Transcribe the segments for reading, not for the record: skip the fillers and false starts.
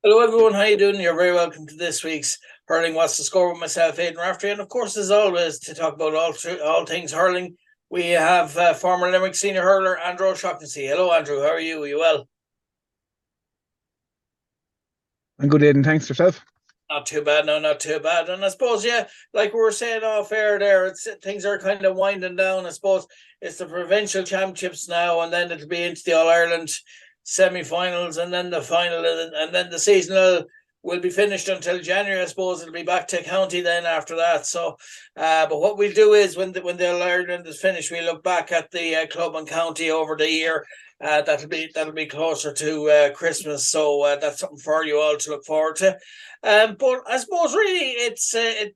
Hello everyone, how you doing? You're very welcome to this week's Hurling What's the Score with myself, Aidan Raftery, and of course, as always, to talk about all things hurling, we have former Limerick senior hurler Andrew O'Shaughnessy. Hello, Andrew. How are you? Are you well? I'm good, Aidan. Thanks yourself. Not too bad, no, not too bad. And I suppose, yeah, like we were saying off air there, things are kind of winding down. I suppose it's the provincial championships now, and then it'll be into the All Ireland semi-finals, and then the final, and then the season will be finished until January. I suppose it'll be back to county then after that. So, but what we'll do is when the All Ireland is finished, we look back at the club and county over the year. That'll be closer to Christmas, so that's something for you all to look forward to. But I suppose really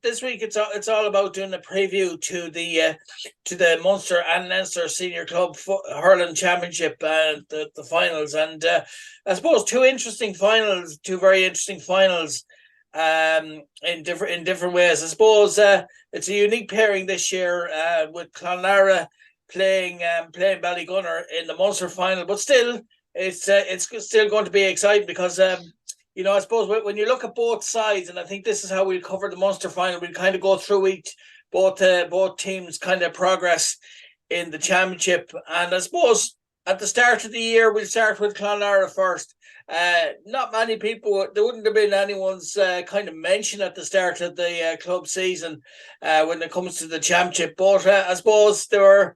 this week it's all about doing a preview to the Munster and Leinster Senior Club Hurling Championship and the finals, and I suppose two very interesting finals in different ways. I suppose it's a unique pairing this year with Clonlara playing Ballygunner in the Munster final, but still it's still going to be exciting because I suppose when you look at both sides, and I think this is how we'll cover the Munster final, we'll kind of go through both teams' kind of progress in the championship. And I suppose at the start of the year, we'll start with Clonlara first. Not many people, there wouldn't have been anyone's kind of mention at the start of the club season when it comes to the championship. But I suppose there were,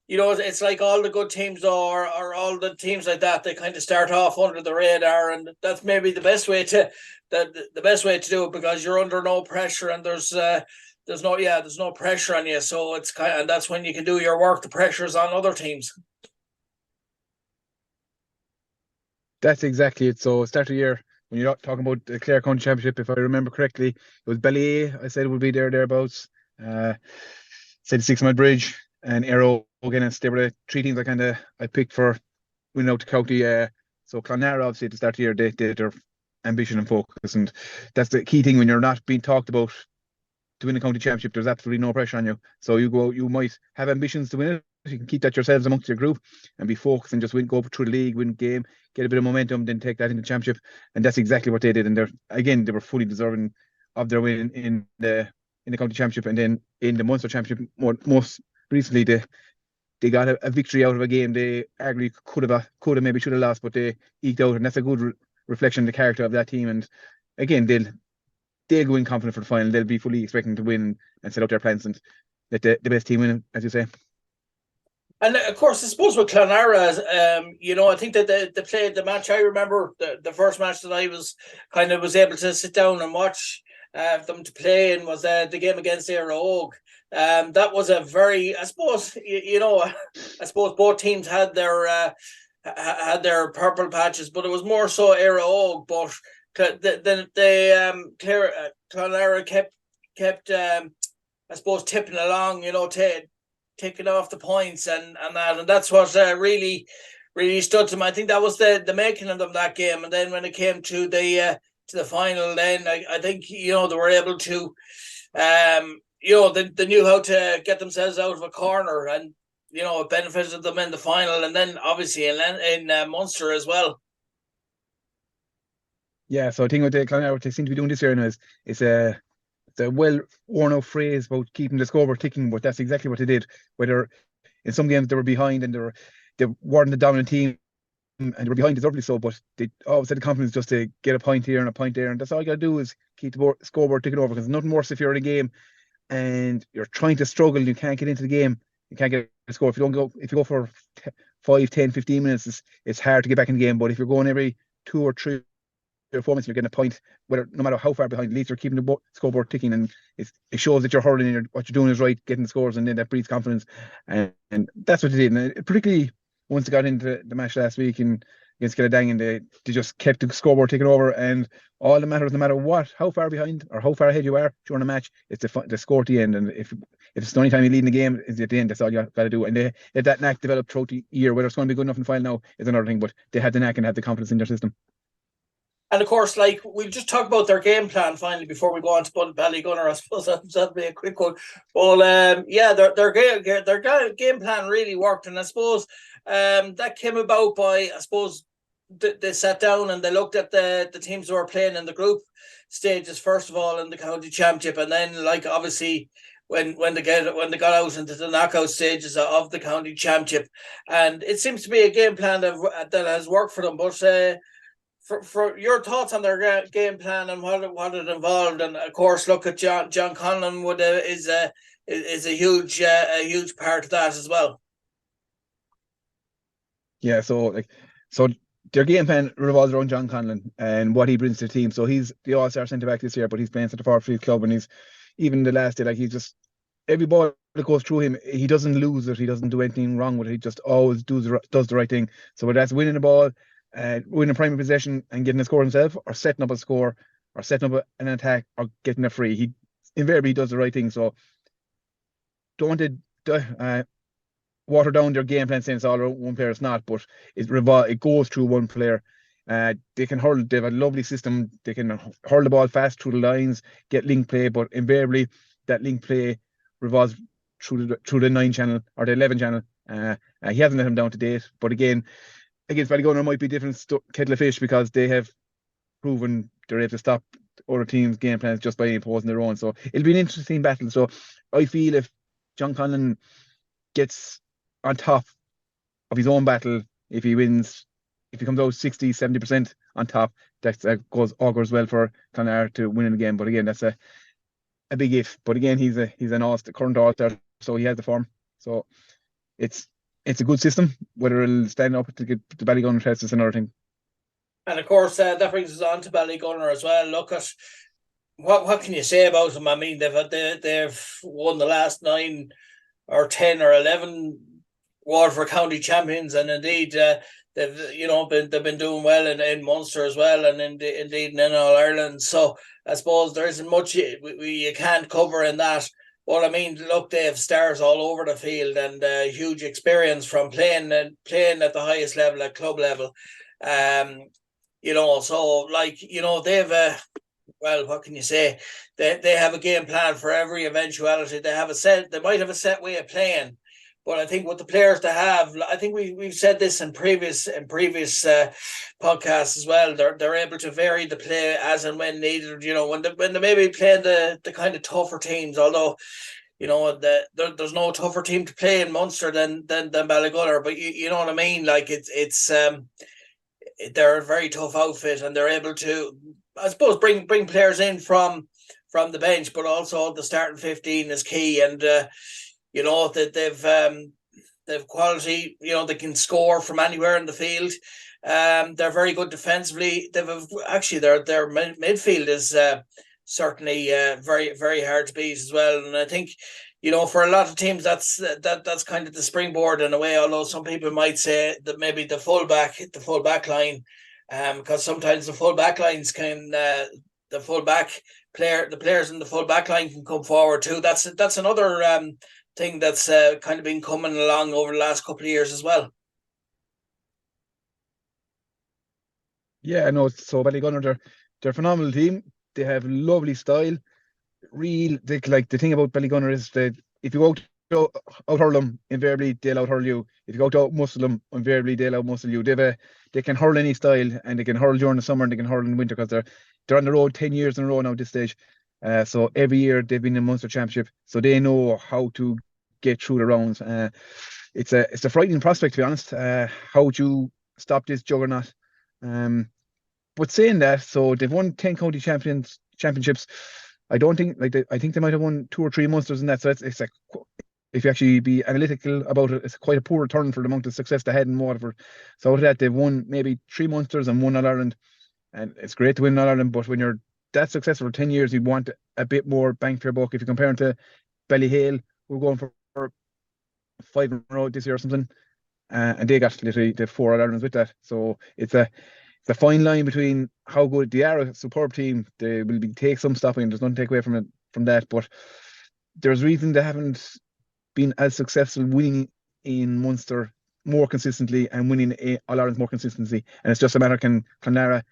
it's like all the good teams or all the teams like that, they kind of start off under the radar, and that's maybe the best way to do it, because you're under no pressure, and there's no pressure on you. So it's and that's when you can do your work. The pressure's on other teams. That's exactly it. So, start of the year, when you're talking about the Clare County Championship, if I remember correctly, it was Ballyea. I said it would be thereabouts. Said 6 Mile Bridge and Arrow against. They were the three teams I picked for winning out to county. So Clonlara, obviously, at the start of the year, they did their ambition and focus, and that's the key thing when you're not being talked about to win the county championship. There's absolutely no pressure on you. So you might have ambitions to win it. You can keep that yourselves amongst your group and be focused and just go through the league, win game, get a bit of momentum, then take that into the championship. And that's exactly what they did. And they were fully deserving of their win in the county championship, and then in the Munster championship. Most recently, they got a victory out of a game they arguably maybe should have lost, but they eked out, and that's a good reflection of the character of that team. And again, they'll go in confident for the final. They'll be fully expecting to win and set out their plans and let the best team win, as you say. And of course, I suppose with Clonlara, I think that they played the match. I remember the first match that I was able to sit down and watch them to play, and was the game against Éire Óg. That was a very, I suppose, I suppose both teams had their purple patches, but it was more so Éire Óg. But Clonlara kept I suppose tipping along, taking off the points and that's what really stood to me. I think that was the making of them that game. And then when it came to the final, then I think they were able to they knew how to get themselves out of a corner, and it benefited them in the final, and then obviously in Munster as well. Yeah, so I think what they seem to be doing this year now is it's a well worn out phrase about keeping the scoreboard ticking, but that's exactly what they did. Whether in some games they were behind and they weren't the dominant team and they were behind deservedly so, but they always had the confidence just to get a point here and a point there, and that's all you got to do is keep the scoreboard ticking over, because nothing worse if you're in a game and you're trying to struggle and you can't get into the game, you can't get a score. If you go for 5, 10, 15 minutes, it's hard to get back in the game. But if you're going every 2 or 3 or 4 minutes, you're getting a point, no matter how far behind, at least you're keeping the scoreboard ticking, and it shows that you're hurling and what you're doing is right, getting the scores, and then that breeds confidence, and that's what they did. And particularly once they got into the match last week and against Killadang, and they just kept the scoreboard ticking over, and all that matters, no matter how far behind or how far ahead you are during a match, it's the score at the end. And if it's the only time you lead in the game is at the end, that's all you got to do. And they let that knack develop throughout the year. Whether it's going to be good enough in the final now is another thing, but they had the knack and had the confidence in their system. And of course, like, we'll just talk about their game plan finally before we go on to Ballygunner. I suppose that'll be a quick one. Well, their game plan really worked, and I suppose that came about by, I suppose, they sat down and they looked at the teams who were playing in the group stages first of all in the county championship, and then like obviously when they got out into the knockout stages of the county championship, and it seems to be a game plan that has worked for them. But for your thoughts on their game plan and what it involved, and of course look at John Conlon is a huge part of that as well. Yeah, so their game plan revolves around John Conlon and what he brings to the team. So he's the all-star centre back this year, but he's playing centre forward for his club, and he's even the last day, like he's just every ball that goes through him, he doesn't lose it, he doesn't do anything wrong with it, he just always does the right thing. So whether that's winning the ball, winning primary possession and getting a score himself, or setting up a score, or setting up an attack, or getting a free, he invariably does the right thing. So don't want to water down their game plan saying it's all around one player. It's not, but it goes through one player. They can hurl. They have a lovely system. They can hurl the ball fast through the lines, get link play, but invariably that link play revolves through the 9 channel or the 11 channel. He hasn't let him down to date, but again, against Ballygunner might be different kettle of fish, because they have proven they're able to stop other teams' game plans just by imposing their own. So it'll be an interesting battle. So I feel if John Conlon gets on top of his own battle, if he wins, if he comes out 60-70% on top, that augurs well for Clonard to win the game. But again, that's a big if. But again, he's an current all-star, so he has the form. So it's a good system. Whether it'll stand up to get the Ballygunner test is another thing. And of course, that brings us on to Ballygunner as well. Look at what can you say about them? I mean, they've won the last 9 or 10 or 11 Waterford County champions, and indeed they've been doing well in Munster as well, and indeed in All Ireland. So I suppose there isn't much you can't cover in that. But I mean, look, they have stars all over the field and huge experience from playing at the highest level, at club level. So like they've well, what can you say? They have a game plan for every eventuality. They might have a set way of playing, but I think with the players they have, I think we've said this in previous podcasts as well. They're able to vary the play as and when needed. When they maybe play the kind of tougher teams, although there's no tougher team to play in Munster than Ballygunner. But you know what I mean? Like it's they're a very tough outfit, and they're able to, I suppose, bring players in from the bench, but also the starting 15 is key. And that they've quality. They can score from anywhere in the field. They're very good defensively. Their midfield is certainly very, very hard to beat as well. And I think for a lot of teams that's kind of the springboard in a way. Although some people might say that maybe the full back line, because sometimes the full back lines can the players in the full back line can come forward too. That's another thing that's kind of been coming along over the last couple of years as well. Yeah, no. So Ballygunner, they're a phenomenal team. They have lovely style. The thing about Ballygunner is that if you go out hurl them, invariably they'll out hurl you. If you go to out muscle them, invariably they'll out muscle you. They can hurl any style, and they can hurl during the summer and they can hurl in the winter, because they're on the road 10 years in a row now at this stage. So every year they've been in Munster Championship, so they know how to get through the rounds. It's a frightening prospect, to be honest. How would you stop this juggernaut? But saying that, so they've won 10 county championships. I don't think I think they might have won 2 or 3 Munsters in that. So it's if you actually be analytical about it, it's quite a poor return for the amount of success they had in Waterford. So out of that, they've won maybe 3 Munsters and 1 All Ireland, and it's great to win All Ireland. But when you're that successful for 10 years, you'd want a bit more bang for your buck. If you compare them to Ballyhale, we're going for 5 in a row this year or something, and they got literally the 4 All Irelands with that. So it's a fine line between how good they are, a superb team. They will take some stopping. There's nothing to take away from that. But there's reason they haven't been as successful winning in Munster more consistently and winning All Ireland more consistently. And it's just a matter, can Clonlara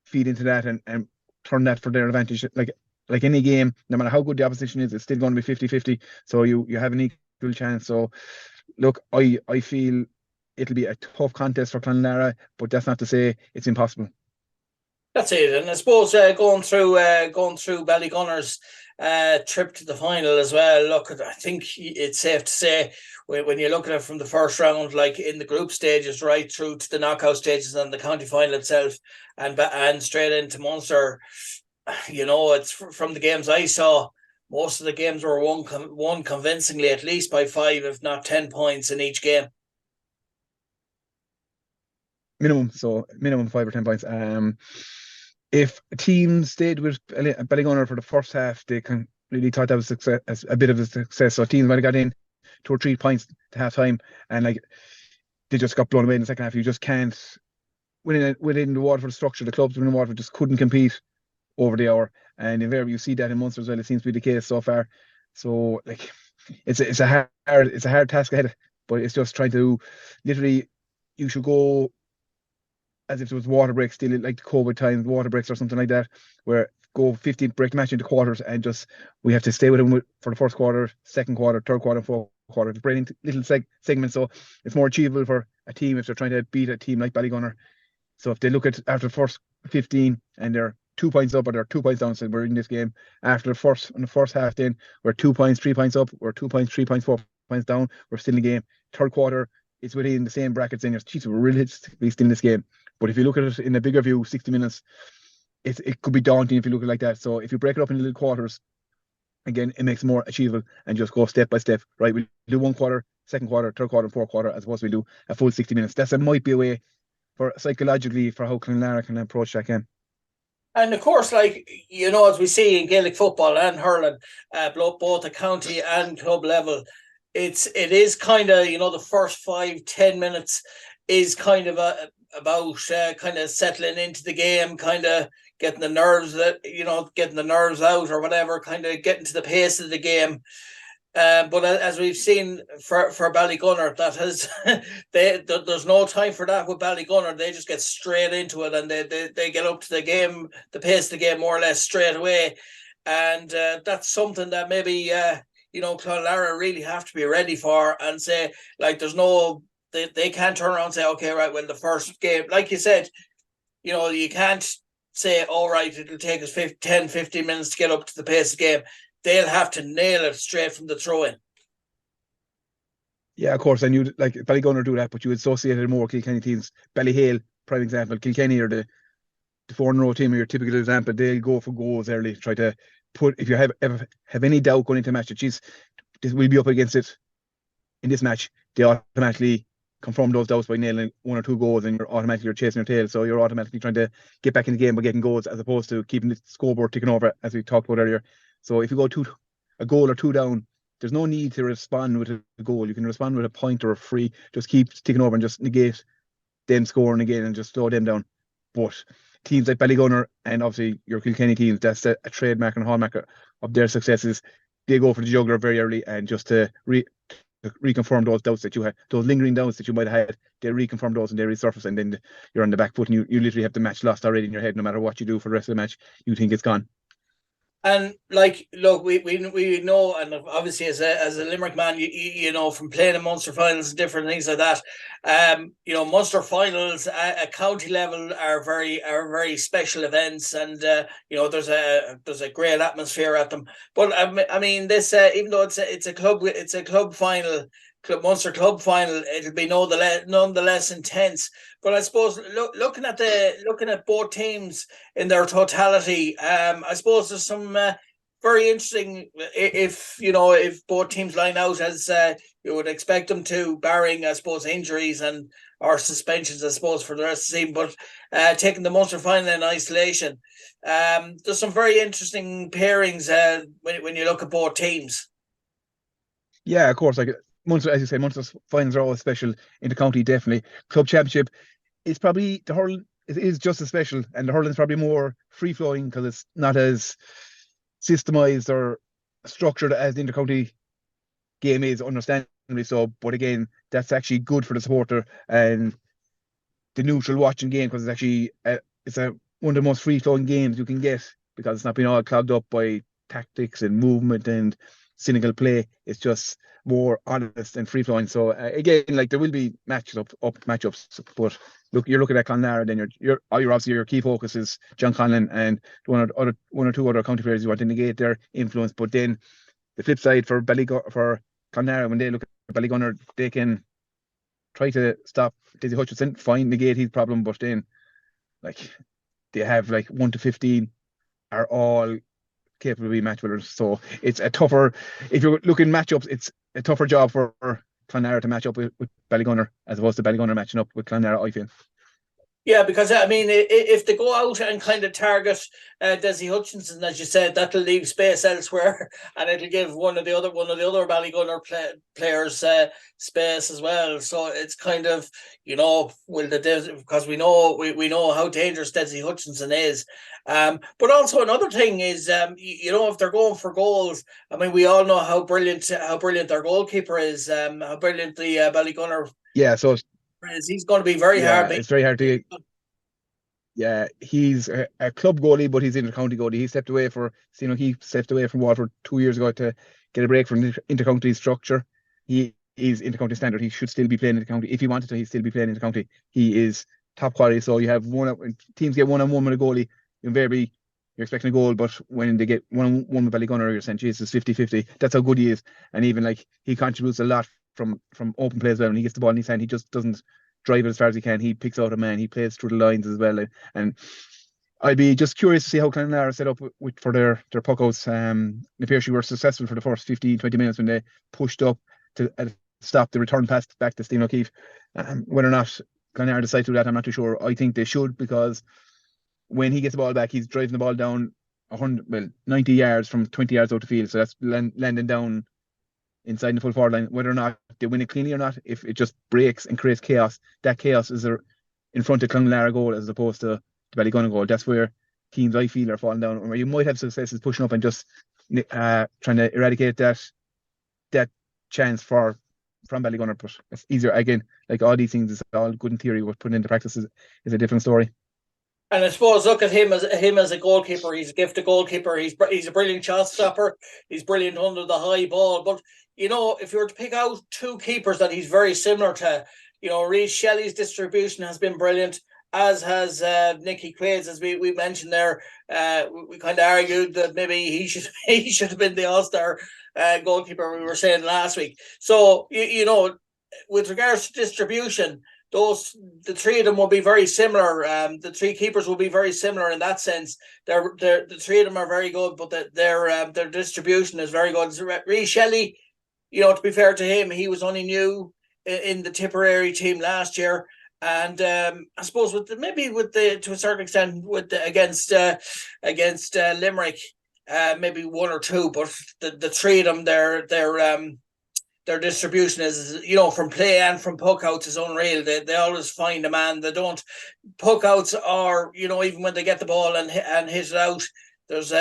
feed into that and turn that for their advantage? Like any game, no matter how good the opposition is, it's still going to be 50-50. So you have an equal chance. So look, I feel it'll be a tough contest for Clonlara, but that's not to say it's impossible. That's it, and I suppose going through Ballygunner's trip to the final as well. Look, I think it's safe to say when you look at it from the first round, like in the group stages, right through to the knockout stages and the county final itself, and straight into Munster. It's from the games I saw. Most of the games were won convincingly, at least by 5, if not 10 points in each game. Minimum 5 or 10 points. If a team stayed with Ballygunner for the first half, they can really thought that was a bit of a success. So teams might have got in 2 or 3 points to half time, and like they just got blown away in the second half. You just can't within the Waterford structure. The clubs within Waterford just couldn't compete over the hour, and invariably you see that in Munster as well. It seems to be the case so far. So like it's a hard task ahead, but it's just trying to literally you should go as if it was water breaks, still like the COVID times, water breaks or something like that, where go 15 break the match into quarters and just we have to stay with them for the first quarter, second quarter, third quarter, fourth quarter, to break into little segments. So it's more achievable for a team if they're trying to beat a team like Ballygunner. So if they look at after the first 15 and they're 2 points up or they're 2 points down, so we're in this game. After the first half, then we're 2 points, 3 points up, we're 2 points, 3 points, 4 points down, we're still in the game. Third quarter, it's within the same brackets, and we're realistically still in this game. But if you look at it in a bigger view, 60 minutes, it could be daunting if you look at it like that. So if you break it up into little quarters, again, it makes it more achievable and just go step by step. Right, we do 1 quarter, second quarter, third quarter, and fourth quarter, as opposed to we do a full 60 minutes. That might be a way for psychologically for how Clonlara can approach that game. And of course, like, as we see in Gaelic football and hurling, both at county and club level, it is kind of, the first 5-10 minutes is kind of about kind of settling into the game, kind of getting the nerves out or whatever, kind of getting to the pace of the game. But as we've seen for Ballygunner, there's no time for that with Ballygunner. They just get straight into it, and they get up to the game, the pace of the game more or less straight away. And that's something that maybe Clonlara really have to be ready for, and say, like, they can't turn around and say, okay, right, well, the first game, like you said, you can't say, all right, it'll take us 10-15 minutes to get up to the pace of the game. They'll have to nail it straight from the throw-in. Yeah, of course, and you like Ballygunner do that, but you associate it more with Kilkenny teams. Ballyhale, prime example. Kilkenny are the 4-in-a-row team, or your typical example. They'll go for goals early, try to put, if you have any doubt going into a match that this will be up against it in this match, they automatically confirm those doubts by nailing 1 or 2 goals, and you're chasing your tail. So you're automatically trying to get back in the game by getting goals, as opposed to keeping the scoreboard ticking over, as we talked about earlier. So if you go a goal or 2 down, there's no need to respond with a goal. You can respond with a point or a free. Just keep ticking over and just negate them scoring again and just slow them down. But teams like Ballygunner and obviously your Kilkenny teams, that's a trademark and hallmark of their successes. They go for the jugular very early, and just to reconfirm those doubts that you had, those lingering doubts that you might have had, they reconfirm those and they resurface, and then you're on the back foot, and you literally have the match lost already in your head. No matter what you do for the rest of the match, you think it's gone. And like, look, we know, and obviously as a Limerick man, you know from playing in Munster finals and different things like that. Munster finals at county level are very special events, and there's a great atmosphere at them. But I mean, this even though it's a club final. Munster club final, it'll be nonetheless intense. But I suppose looking at both teams in their totality, I suppose there's some very interesting, if both teams line out as you would expect them to, barring I suppose injuries and or suspensions, I suppose, for the rest of the season. But taking the Munster final in isolation, there's some very interesting pairings when you look at both teams. Yeah, of course. Like Munster, as you say, Munster's finals are always special. In the county, definitely. Club championship is probably the hurling. It is just as special, and the hurling is probably more free flowing because it's not as systemized or structured as the intercounty game is, understandably so. But again, that's actually good for the supporter and the neutral watching game, because it's actually one of the most free flowing games you can get, because it's not being all clogged up by tactics and movement and cynical play. It's just more honest and free flowing. So again, like there will be matchups, but look, you're looking at Clonlara, then you're obviously your key focus is John Conlon and one or two other county players you want to negate their influence. But then the flip side for Clonlara, when they look at Ballygunner, they can try to stop Dizzy Hutchinson, fine, negate his problem, but then like they have like 1 to 15 are all capable of being match winners. So it's a tougher, if you're looking matchups, it's a tougher job for Clonlara to match up with Ballygunner as opposed to Ballygunner matching up with Clonlara, I feel. Yeah, because I mean, if they go out and kind of target Desi Hutchinson, as you said, that'll leave space elsewhere, and it'll give one of the other Ballygunner players space as well. So it's kind of, because we know how dangerous Desi Hutchinson is. But also another thing is, if they're going for goals, I mean, we all know how brilliant their goalkeeper is, how brilliant the Ballygunner. Yeah, so he's going to be very hard. It's very hard to. Yeah, he's a club goalie, but he's inter-county goalie. He stepped away from Waterford 2 years ago to get a break from inter-county structure. He is inter-county standard. He should still be playing inter-county. If he wanted to, he'd still be playing inter-county. He is top quality. So you have teams get one-on-one with a goalie, invariably you're expecting a goal, but when they get one-on-one with Ballygunner, you're saying, Jesus, 50-50. That's how good he is. And even like he contributes a lot from open play as well. When he gets the ball in his hand, he just doesn't drive it as far as he can. He picks out a man. He plays through the lines as well. And I'd be just curious to see how Clonlara set up for their puckouts. Napier were successful for the first 15-20 minutes when they pushed up to stop the return pass back to Stephen O'Keefe. Whether or not Clonlara decide to do that, I'm not too sure. I think they should, because when he gets the ball back, he's driving the ball down 90 yards from 20 yards out the field. So that's landing down inside the full forward line. Whether or not they win it cleanly or not, if it just breaks and creates chaos, that chaos is in front of Clonlara goal as opposed to the Ballygunner goal. That's where teams, I feel, are falling down, where you might have successes pushing up and just trying to eradicate that chance from Ballygunner. But it's easier, again, like all these things is all good in theory, but putting into practice is a different story. And I suppose, look at him as a goalkeeper. He's a gifted goalkeeper. He's a brilliant shot stopper. He's brilliant under the high ball. But if you were to pick out two keepers that he's very similar to, Reece Shelley's distribution has been brilliant, as has Nicky Quaid's, as we mentioned there. We kind of argued that maybe he should have been the All-Star goalkeeper we were saying last week. So with regards to distribution, the three of them will be very similar. The three keepers will be very similar in that sense. The three of them are very good, but their distribution is very good. Reece Shelley, to be fair to him, he was only new in the Tipperary team last year, and I suppose to a certain extent against Limerick, maybe one or two, but the three of them, their distribution is, from play and from puckouts is unreal. They always find a man. They don't. Puckouts are, even when they get the ball and hit it out, there's,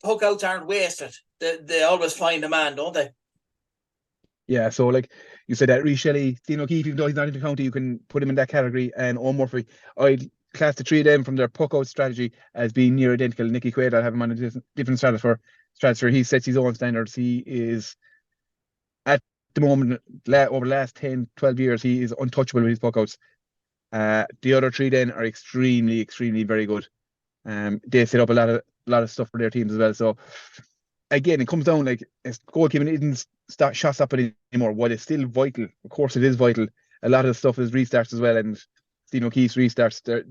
puckouts aren't wasted. They always find a man, don't they? Yeah, so like you said, that Reece Shelley, Stephen O'Keefe, even though he's not in the county, you can put him in that category. And Owen Murphy, I'd class the three of them from their puck-out strategy as being near identical. Nicky Quaid, I'd have him on a different stratosphere. He sets his own standards. He is, at the moment, over the last 10, 12 years, he is untouchable with his puckouts. The other three then are extremely, extremely very good. They set up a lot of stuff for their teams as well. So again, it comes down, like, goalkeeping isn't shot stopping anymore. While it's still vital, of course it is vital, a lot of the stuff is restarts as well, and Stephen O'Keefe's restarts,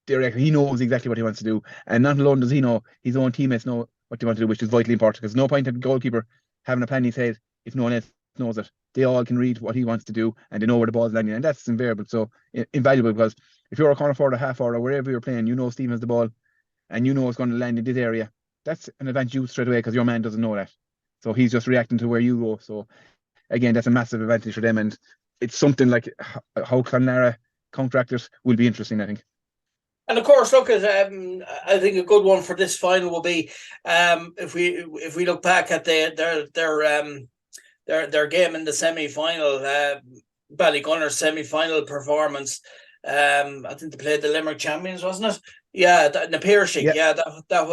he knows exactly what he wants to do, and not alone does he know, his own teammates know what they want to do, which is vitally important, because no point in the goalkeeper having a plan in his head if no one else knows it. They all can read what he wants to do, and they know where the ball's landing, and that's invariable. So invaluable, because if you're a corner forward or half forward or wherever you're playing, Stephen has the ball and it's going to land in this area, that's an advantage you straight away, because your man doesn't know that. So he's just reacting to where you go. So again, that's a massive advantage for them, and it's something like how Clonlara contractors will be interesting, I think. And of course, look at I think a good one for this final will be if we look back at their game in the semi-final, Ballygunner's semi-final performance. I think they played the Limerick champions, wasn't it? Yeah, Napier. Yeah. Yeah, that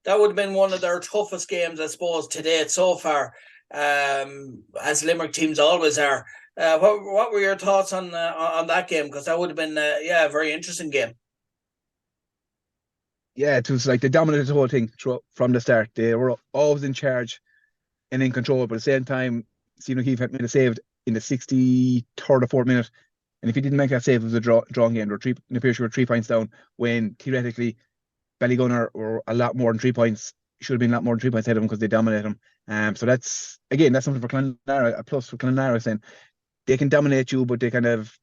that would have been one of their toughest games, I suppose, to date so far, as Limerick teams always are. What were your thoughts on that game? Because that would have been a very interesting game. Yeah, it was like they dominated the whole thing from the start. They were always in charge and in control, but at the same time, Stephen O'Keefe had made a save in the 63rd or 4th minute. And if he didn't make that save, it was a drawn game. In the were 3 points down when theoretically Ballygunner were a lot more than 3 points. Should have been a lot more than 3 points ahead of them because they dominated them. So that's something for Clonlara, a plus for Clonlara, saying they can dominate you, but they kind of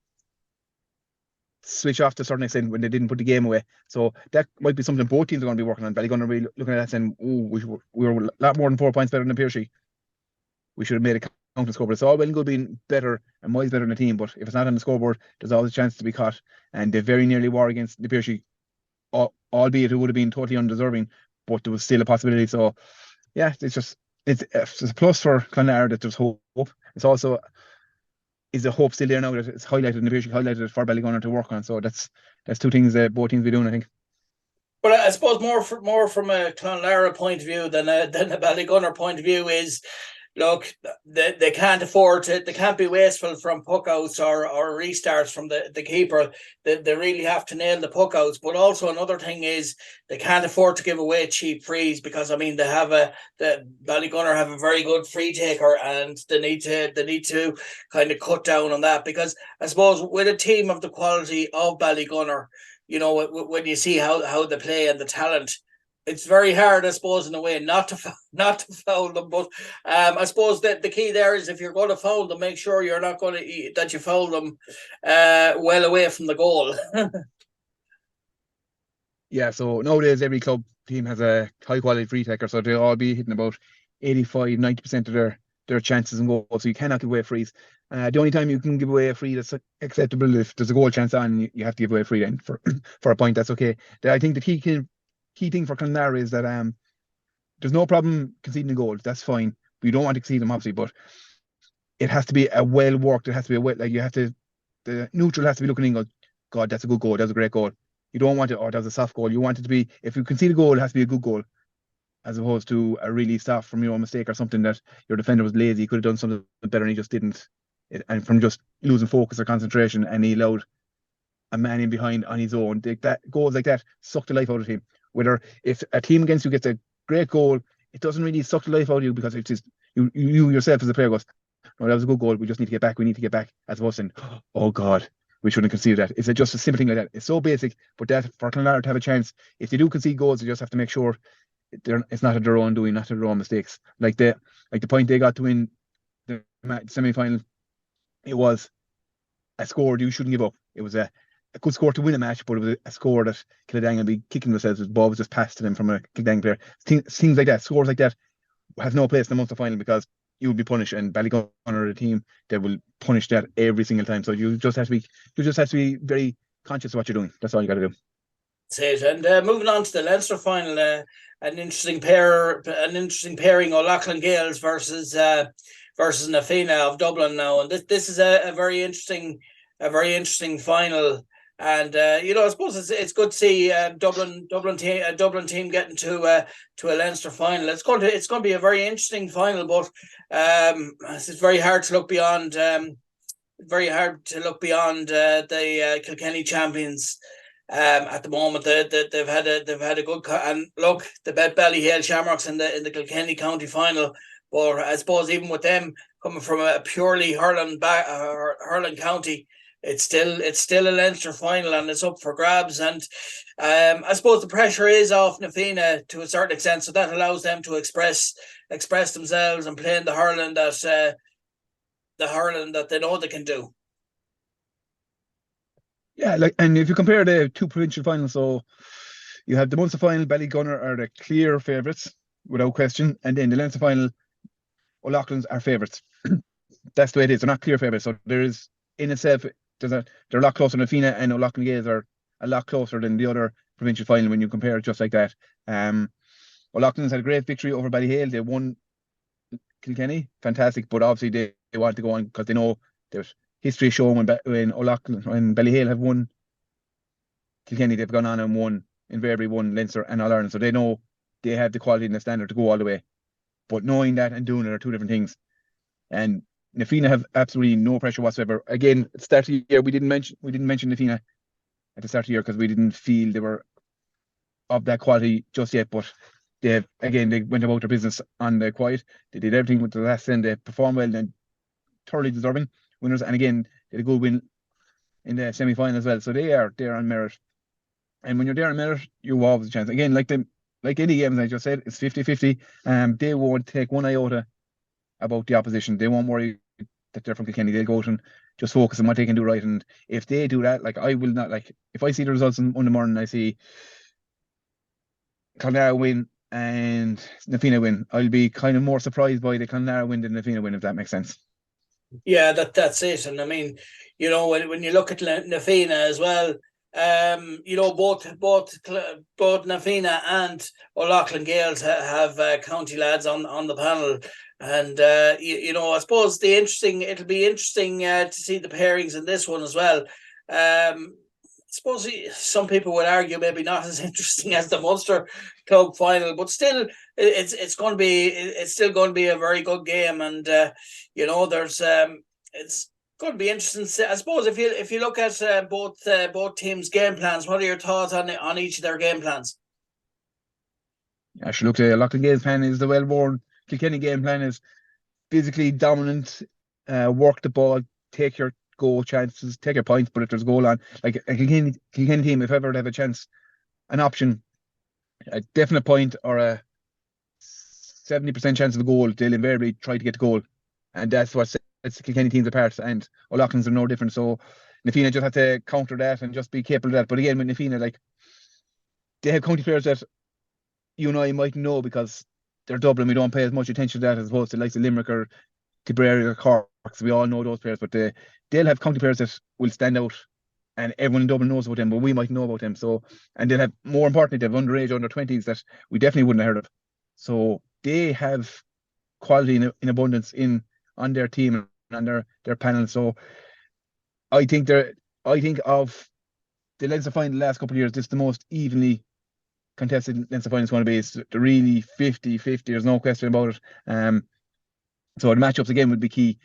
switch off to a certain extent when they didn't put the game away. So that might be something both teams are going to be working on. Ballygunner really looking at that saying, we were a lot more than 4 points better than Piercy. We should have made a counter score, but it's all well and good being better and miles better than the team. But if it's not on the scoreboard, there's always a chance to be caught. And they very nearly were against the Piercy, albeit it would have been totally undeserving, but there was still a possibility. So yeah, it's a plus for Clonlara that there's hope. It's also is the hope still there now that it's highlighted in the Piercy, highlighted for Ballygunner to work on. So that's two things that both teams be doing, I think. But I suppose more from a Clonlara point of view than a Ballygunner point of view is, look, they can't afford to. They can't be wasteful from puckouts or restarts from the keeper. They really have to nail the puckouts. But also another thing is they can't afford to give away cheap frees, because I mean the Ballygunner have a very good free taker, and they need to kind of cut down on that, because I suppose with a team of the quality of Ballygunner, you know, when you see how they play and the talent, it's very hard, I suppose, in a way, not to foul them. But I suppose that the key there is, if you're going to foul them, make sure you're not going to that you foul them well away from the goal. Yeah, so nowadays every club team has a high quality free taker, so they'll all be hitting about 85-90% of their chances and goals. So you cannot give away frees. The only time you can give away a free that's acceptable if there's a goal chance on, you have to give away a free then for a point. That's okay. I think the key thing for Clonlara is that there's no problem conceding a goal. That's fine. We don't want to concede them, obviously, but it has to be a well worked. It has to be the neutral has to be looking in and go, God, that's a good goal. That's a great goal. You don't want it, that was a soft goal. You want it to be, if you concede a goal, it has to be a good goal, as opposed to a really soft from your own mistake or something that your defender was lazy. He could have done something better and he just didn't. And from just losing focus or concentration, and he allowed a man in behind on his own. Goals like that suck the life out of him. Whether if a team against you gets a great goal, it doesn't really suck the life out of you, because it's just you yourself as a player goes, no, that was a good goal. We just need to get back. We need to get back. As opposed to, oh God, we shouldn't concede that. It's just a simple thing like that. It's so basic, but that for Clonlara to have a chance, if they do concede goals, they just have to make sure it's not at their own doing, not at their own mistakes. Like the point they got to win the semi-final, it was a score you shouldn't give up. It was a good score to win a match, but it was a score that Kildang would be kicking themselves. The ball was just passed to them from a Kildang player. Things like that, scores like that, have no place in the Munster final, because you will be punished, and Ballygunner are a team that will punish that every single time. So you just have to be very conscious of what you're doing. That's all you got to do. That's it. And moving on to the Leinster final, an interesting pairing, O'Loughlin Gales versus Na Fianna of Dublin now, and this is a very interesting final. And I suppose it's good to see Dublin team getting to a Leinster final. It's going to be a very interesting final, but it's very hard to look beyond. The Kilkenny champions. At the moment, they've had a good and look, the Ballyhale Shamrocks in the Kilkenny County final. But I suppose even with them coming from a purely hurling county, it's still a Leinster final, and it's up for grabs. And I suppose the pressure is off Na Fianna to a certain extent, so that allows them to express themselves and play in the hurling that they know they can do. Yeah, and if you compare the two provincial finals, so you have the Munster final, Ballygunner are the clear favourites without question, and then the Leinster final, O'Loughlin's are favourites. That's the way it is. They're not clear favourites. So there is, in itself, they're a lot closer than Fianna, and O'Loughlin Gales are a lot closer than the other provincial final when you compare it just like that. O'Loughlin's had a great victory over Ballyhale. They won Kilkenny, fantastic, but obviously they want to go on because they know there's history showing when O'Loughlin and Ballyhale have won Kilkenny, they've gone on and won, invariably won Leinster and All Ireland, so they know they have the quality and the standard to go all the way. But knowing that and doing it are two different things. And Na Fianna have absolutely no pressure whatsoever. Again, at the start of the year, we didn't mention Na Fianna at the start of the year because we didn't feel they were of that quality just yet. But they went about their business on the quiet. They did everything with the last end. They performed well and thoroughly deserving winners. And again, they had a good win in the semi-final as well. So they are there on merit. And when you're there on merit, you always a chance. Again, like any games, I just said, it's 50-50. They won't take one iota about the opposition. They won't worry that they're from Kilkenny. They'll go out and just focus on what they can do right. And if they do that, like I will not, like if I see the results on Monday morning, I see Clonlara win and Na Fianna win, I'll be kind of more surprised by the Clonlara win than Na Fianna win, if that makes sense. Yeah, that's it. And I mean, you know, when you look at Na Fianna as well, you know, both Na Fianna and O'Loughlin Gales have county lads on the panel, and you know, I suppose it'll be interesting to see the pairings in this one as well. I suppose some people would argue maybe not as interesting as the Munster club final, but still, it's still going to be a very good game, and you know, there's it's going to be interesting. I suppose if you look at both teams' game plans, what are your thoughts on each of their game plans? I should look at Loughlin Gales' plan is the well-worn. Kilkenny game plan is physically dominant, work the ball, take your goal chances, take your points, but if there's a goal on, like a Kilkenny team, if ever they have a chance, an option, a definite point or a 70% chance of a goal, they'll invariably try to get the goal. And that's what sets the Kilkenny teams apart. And O'Loughlin's are no different. So Na Fianna just have to counter that and just be capable of that. But again, with Na Fianna, like, they have county players that you and I might know because they're Dublin. We don't pay as much attention to that as opposed to like Limerick or Tipperary or Cork. We all know those players, but they'll have county players that will stand out, and everyone in Dublin knows about them, but we might know about them. So, and they'll have, more importantly, they have underage, under 20s that we definitely wouldn't have heard of. So they have quality in abundance on their team and on their panel. So I think of the Leinster final the last couple of years, this is the most evenly contested Leinster final is going to be. It's really 50-50. There's no question about it. So the matchups again would be key.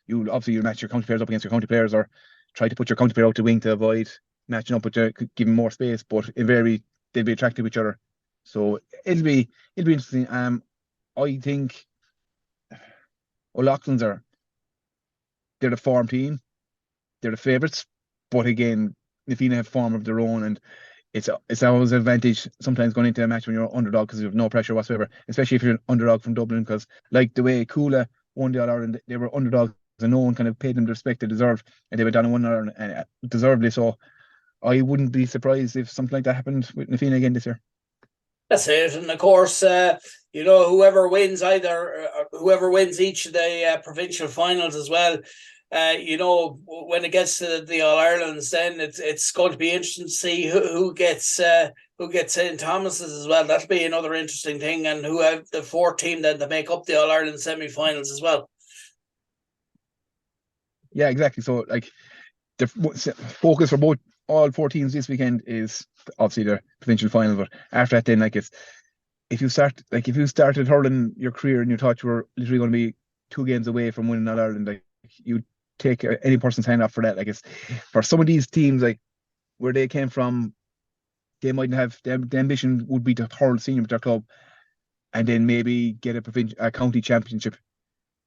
You'll match your county players up against your county players, or try to put your county player out to wing to avoid matching up with you, give them more space. But they'll be attractive to each other. So it'll be interesting. I think O'Loughlin's they're the form team, they're the favourites. But again, Na Fianna have form of their own, and it's always an advantage sometimes going into a match when you're underdog because you have no pressure whatsoever, especially if you're an underdog from Dublin. Because like the way Coola won the All-Ireland, they were underdogs and no one kind of paid them the respect they deserve, and they went down and won All-Ireland, and deservedly so. I wouldn't be surprised if something like that happened with Na Fianna again this year. That's it, and of course, you know, whoever wins each of the provincial finals as well. You know, when it gets to the All Irelands, then it's going to be interesting to see who gets St. Thomas's as well. That'll be another interesting thing, and who have the fourth team then to make up the All Ireland semi-finals as well. Yeah, exactly. So like the focus for all four teams this weekend is obviously the provincial final, but after that, then if you started hurling your career and you thought you were literally going to be 2 games away from winning All Ireland, like you take any person's hand off for that. Like, it's for some of these teams, like where they came from, they might have the ambition would be to hurl senior with their club and then maybe get a county championship,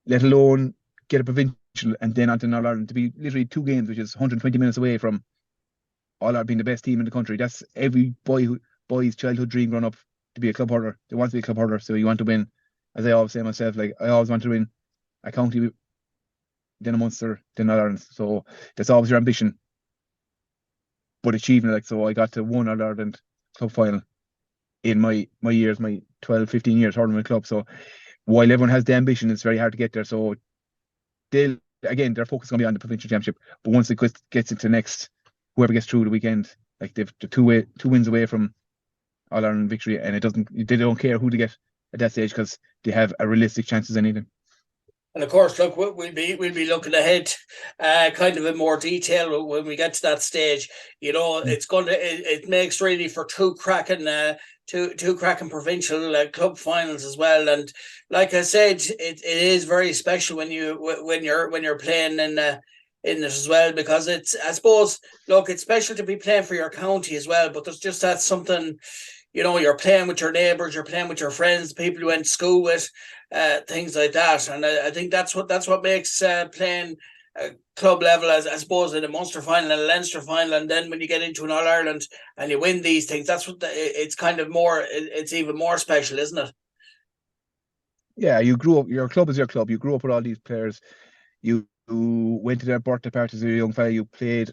let alone get a provincial and then onto All Ireland. To be literally 2 games, which is 120 minutes away from All Ireland being the best team in the country. That's every boy's childhood dream growing up, to be a club hurler. They want to be a club hurler, so you want to win. As I always say myself, like I always want to win a county, then a Munster, then All Ireland. So that's always your ambition. But achieving it, like, so I got to 1 All Ireland club final in my 12, 15 years hurling with club. So while everyone has the ambition, it's very hard to get there. So their focus is going to be on the provincial championship. But once it gets into next, whoever gets through the weekend, like they're 2 wins away from All Ireland victory, and they don't care who they get at that stage because they have a realistic chances in anything. And of course, look, we'll be looking ahead, kind of in more detail when we get to that stage. You know, it makes really for 2 cracking two cracking provincial club finals as well. And like I said, it is very special when you're playing in it as well, because it's, I suppose, look, it's special to be playing for your county as well, but there's just that something, you're playing with your neighbours, you're playing with your friends, people you went to school with, things like that. And I think that's what makes playing club level, as I suppose, in a Munster final and a Leinster final, and then when you get into an All Ireland and you win these things, that's what it's kind of more. It's even more special, isn't it? Yeah, you grew up. Your club is your club. You grew up with all these players. You went to their birthday parties as a young fella. You played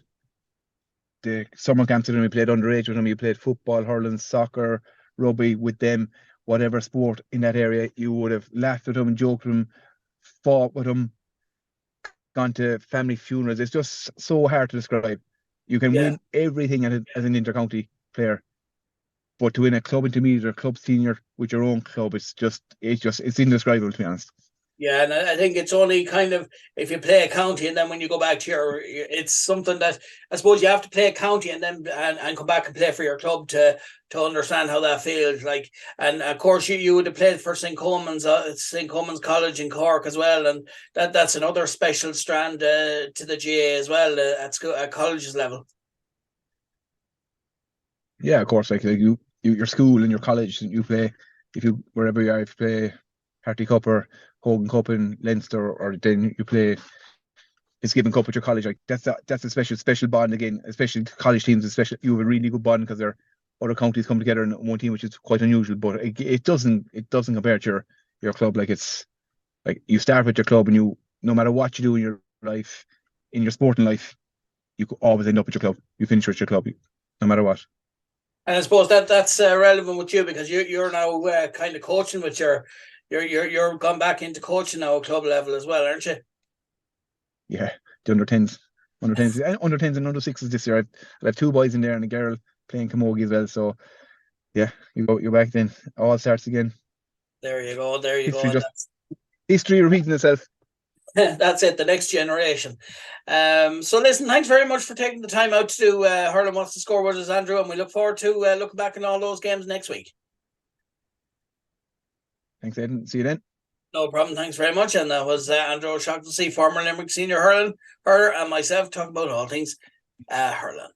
the summer camps with them. You played underage with them. You played football, hurling, soccer, rugby with them. Whatever sport in that area, you would have laughed with them, joked with them, fought with them, gone to family funerals. It's just so hard to describe. You can Yeah. win everything as an inter-county player, but to win a club intermediate or club senior with your own club, it's indescribable, to be honest. Yeah, and I think it's only kind of, if you play a county and then when you go back to it's something that I suppose you have to play a county and then and come back and play for your club to understand how that feels like. And of course you would have played for St. Coleman's College in Cork as well, and that's another special strand to the GAA as well, at school, at colleges level. Yeah, of course. Like your school and your college, you play, if you wherever you are, if you play Harty Cup or Hogan Cup in Leinster, or then you play Fitzgibbon Cup with your college. Like that's a special bond again. Especially college teams, especially you have a really good bond because they're other counties come together in one team, which is quite unusual. But it doesn't compare to your club. Like it's like you start with your club, and no matter what you do in your life, in your sporting life, you could always end up at your club. You finish with your club, no matter what. And I suppose that's relevant with you, because you're now kind of coaching with you're gone back into coaching now at club level as well, aren't you? Yeah, the under 10s and under 6s this year. I'll have two boys in there and a girl playing camogie as well. So yeah, you're back then. All starts again. There you go. There you History go. history repeating itself. That's it, the next generation. So listen, thanks very much for taking the time out to do Hurling What's the Score with us, Andrew, and we look forward to looking back on all those games next week. Thanks, Aidan. See you then. No problem. Thanks very much. And that was Andrew O'Shaughnessy, former Limerick senior hurler, and myself talking about all things hurling.